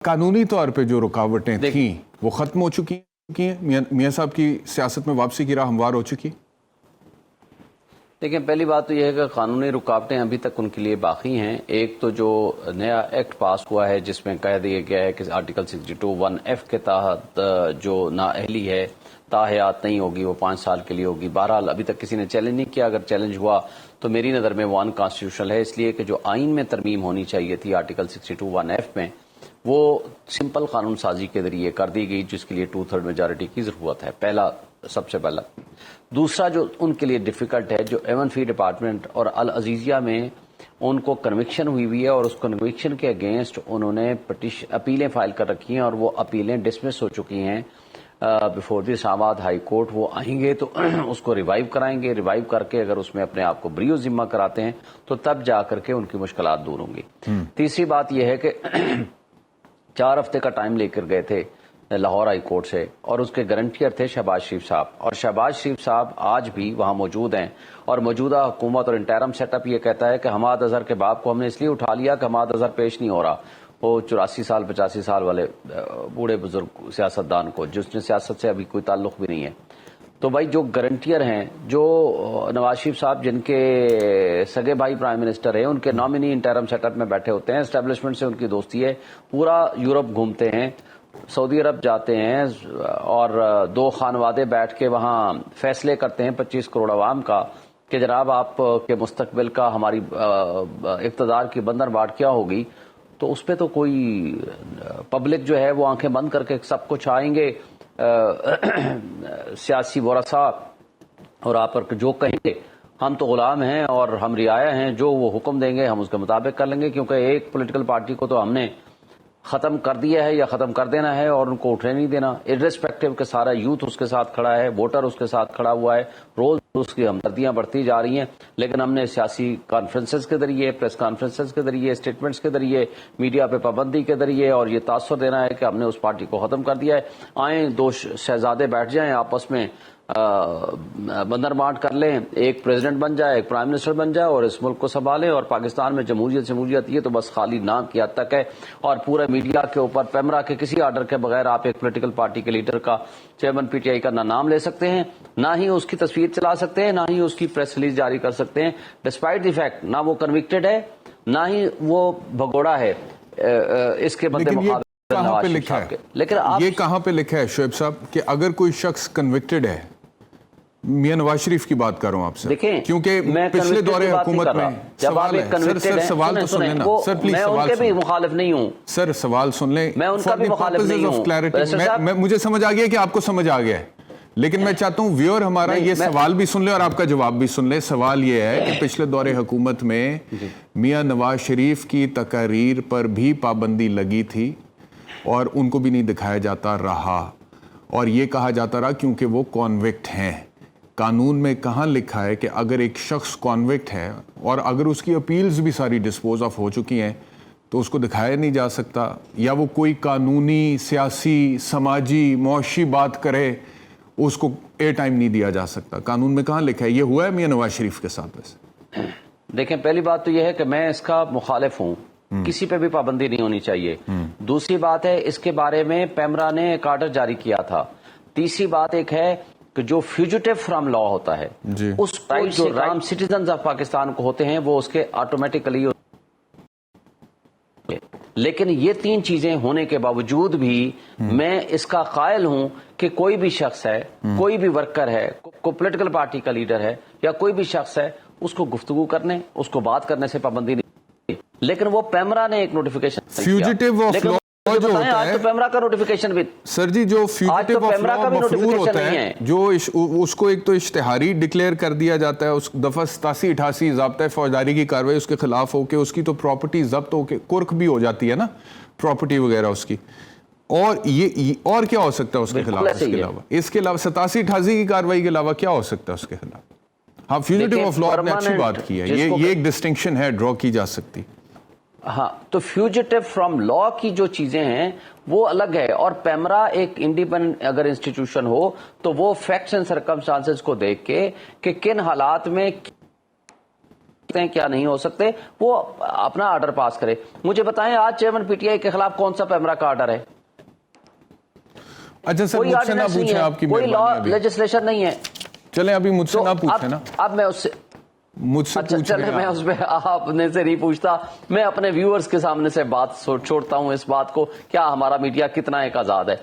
कानूनी तौर पे जो रुकावटें थी वो खत्म हो चुकी हैं? मियां साहब की सियासत में वापसी की राह हमवार हो चुकी? देखिए, पहली बात तो यह है कि कानूनी रुकावटें अभी तक उनके लिए बाकी हैं। एक तो जो नया एक्ट पास हुआ है जिसमें कह दिया गया है कि आर्टिकल 62(1)(f) के तहत जो नाअहली है ताहयात नहीं होगी, वो 5 साल के लिए होगी। बहरहाल अभी तक किसी ने चैलेंज नहीं किया। अगर चैलेंज हुआ तो मेरी नज़र में वो अनकॉन्स्टिट्यूशनल है, इसलिए कि जो आइन में तरमीम होनी चाहिए थी आर्टिकल 62(1)(f) में, वो सिंपल कानून साजी के जरिए कर दी गई, जिसके लिए 2/3 मेजॉरिटी की ज़रूरत है। पहला, सबसे पहला। दूसरा जो उनके लिए डिफ़िकल्ट है, जो एवन फी डिपार्टमेंट और अल अजीज़िया में उनको कन्विक्शन हुई है और उस कन्विक्शन के अगेंस्ट उन्होंने अपीलें फाइल कर रखी हैं और वो अपीलें डिसमिस हो चुकी हैं before the Islamabad high court. वो आएंगे तो उसको रिवाइव कराएंगे। रिवाइव करके अगर उसमें अपने आप को बरी जिम्मा कराते हैं तो तब जा करके उनकी मुश्किलात दूर होंगी। तीसरी बात यह है कि 4 हफ्ते का टाइम लेकर गए थे लाहौर हाई कोर्ट से और उसके गारंटियर थे शहबाज शरीफ साहब, और शहबाज शरीफ साहब आज भी वहां मौजूद हैं। और मौजूदा हुकूमत और इंटरम सेटअप ये कहता है कि हमाद अजहर के बाप को हमने इसलिए उठा लिया कि हमाद अजहर पेश नहीं हो रहा, वो 84 साल 85 साल वाले बूढ़े बुजुर्ग सियासतदान को, जिसने सियासत से अभी कोई ताल्लुक भी नहीं है। तो भाई जो गारंटियर हैं, जो नवाज शरीफ साहब जिनके सगे भाई प्राइम मिनिस्टर हैं, उनके नॉमिनी इंटरम सेटअप में बैठे होते हैं, एस्टेब्लिशमेंट से उनकी दोस्ती है, पूरा यूरोप घूमते हैं, सऊदी अरब जाते हैं और 2 खानवादे बैठ के वहां फैसले करते हैं 25 करोड़ आवाम का कि जनाब आप के मुस्तकबिल का हमारी इक़्तिदार की बंदरबाट क्या होगी। तो उस पर तो कोई पब्लिक जो है वो आंखें बंद करके सब कुछ आएंगे सियासी वरसा और आप पर जो कहेंगे हम तो गुलाम हैं और हम रियाया हैं, जो वो हुक्म देंगे हम उसके मुताबिक कर लेंगे, क्योंकि एक पॉलिटिकल पार्टी को तो हमने खत्म कर दिया है या खत्म कर देना है और उनको उठने नहीं देना। इर्रेस्पेक्टिव के सारा यूथ उसके साथ खड़ा है, वोटर उसके साथ खड़ा हुआ है, रोज उसकी हमदर्दियां बढ़ती जा रही हैं। लेकिन हमने सियासी कॉन्फ्रेंसेस के जरिए, प्रेस कॉन्फ्रेंसेस के जरिए, स्टेटमेंट्स के जरिए, मीडिया पे पाबंदी के जरिए और ये तासुर देना है कि हमने उस पार्टी को खत्म कर दिया है। आए 2 शहजादे बैठ जाएं आपस में, बंदरबाट कर लें, एक प्रेसिडेंट बन जाए, एक प्राइम मिनिस्टर बन जाए और इस मुल्क को संभालें। और पाकिस्तान में जमहूरियत ये तो बस खाली नाम की हद तक है। और पूरे मीडिया के ऊपर पैमरा के किसी आर्डर के बगैर आप एक पॉलिटिकल पार्टी के लीडर का, चेयरमैन पीटीआई का ना नाम ले सकते हैं, ना ही उसकी तस्वीर चला सकते हैं, ना ही उसकी प्रेस रिलीज जारी कर सकते हैं, डिस्पाइट द फैक्ट ना वो कन्विक्टेड है ना ही वो भगोड़ा है इसके बदले मुकाबले। कहाँ पे लिखा है? लेकिन ये कहाँ पे लिखा है शोएब साहब कि अगर कोई शख्स कन्विक्टेड है? मियां नवाज शरीफ की बात कर रहा हूं आपसे, देखिए क्योंकि पिछले दौरे हुकूमत में जब आप एक सर सवाल तो सुन लेना सर, प्लीज। मैं उनके भी मुखालिफ नहीं हूं सर, सवाल सुन ले। मैं उनका भी मुखालिफ नहीं हूं। मुझे समझ आ गया कि आपको समझ आ गया है, लेकिन मैं चाहता हूं व्यूअर हमारा ये सवाल भी सुन ले और आपका जवाब भी सुन ले। सवाल ये है कि पिछले दौरे हुकूमत में मियां नवाज शरीफ की तकारीर पर भी पाबंदी लगी थी और उनको भी नहीं दिखाया जाता रहा, और ये कहा जाता रहा क्योंकि वो कॉन्विक्ट हैं। कानून में कहाँ लिखा है कि अगर एक शख्स कॉन्विक्ट है और अगर उसकी अपील्स भी सारी डिस्पोज ऑफ हो चुकी हैं तो उसको दिखाया नहीं जा सकता, या वो कोई कानूनी, सियासी, समाजी, मुआशी बात करे उसको एयर टाइम नहीं दिया जा सकता? कानून में कहाँ लिखा है? ये हुआ है मियां नवाज शरीफ के साथ? वैसे देखें, पहली बात तो यह है कि मैं इसका मुखालिफ हूँ, किसी पे भी पाबंदी नहीं होनी चाहिए। दूसरी बात है, इसके बारे में पैमरा ने एक आर्डर जारी किया था। तीसरी बात एक है कि जो फ्यूजिटिव फ्रॉम लॉ होता है उस राइट जो आम सिटीजन ऑफ पाकिस्तान को होते हैं वो उसके ऑटोमेटिकली, लेकिन ये 3 चीजें होने के बावजूद भी मैं इसका कायल हूं कि कोई भी शख्स है, कोई भी वर्कर है, कोई पॉलिटिकल पार्टी का लीडर है या कोई भी शख्स है, उसको गुफ्तगू करने, उसको बात करने से पाबंदी नहीं। लेकिन वो पैमरा ने एक नोटिफिकेशन फ्यूजिटिव ऑफ लॉ जो होता है, है, तो पैमरा का नोटिफिकेशन भी सर जी, जो फ्यूजिटिव ऑफ लॉ मफरूर होता है, जो उसको एक तो इश्तिहारी डिक्लेयर कर दिया जाता है, उस दफा 87-88 ज़ाब्ता फौजदारी की कार्रवाई उसके खिलाफ होके उसकी तो प्रॉपर्टी जब्त होके कुर्क भी हो जाती है ना, प्रॉपर्टी वगैरह उसकी। और ये और क्या हो सकता है उसके खिलाफ? इसके अलावा 87-88 की कार्रवाई के अलावा क्या हो सकता है उसके खिलाफ? हाँ, फ्यूजिटिव ऑफ लॉ आपने अच्छी बात की है, ये एक डिस्टिंक्शन है, ड्रॉ की जा सकती। हाँ, तो फ्यूजिटिव फ्रॉम लॉ की जो चीजें हैं वो अलग है, और पैमरा एक इंडिपेंडेंट अगर इंस्टीट्यूशन हो तो वो फैक्ट्स एंड सर्कमस्टांसेस को देख के कि किन हालात में کیا نہیں ہو سکتے، وہ اپنا آرڈر پاس کرے. مجھے بتائیں آج چیئرمین پی ٹی آئی کے خلاف کون سا پیمرا کا آرڈر ہے؟ اچھا سر، کوئی مجھ سے نہ آرڈیننس نہیں پوچھیں، ہے، آپ کی کوئی لا مہربانی. لیجسلیشن نہیں ہے. چلیں ابھی مجھ سے نہ پوچھیں نا، اب میں اس سے مجھ سے اچھا پوچھ رہے چلے، ہیں میں آپ. اس پہ آپ نے سے نہیں پوچھتا، میں اپنے ویورز کے سامنے سے بات چھوڑتا ہوں اس بات کو، کیا ہمارا میڈیا کتنا ایک آزاد ہے.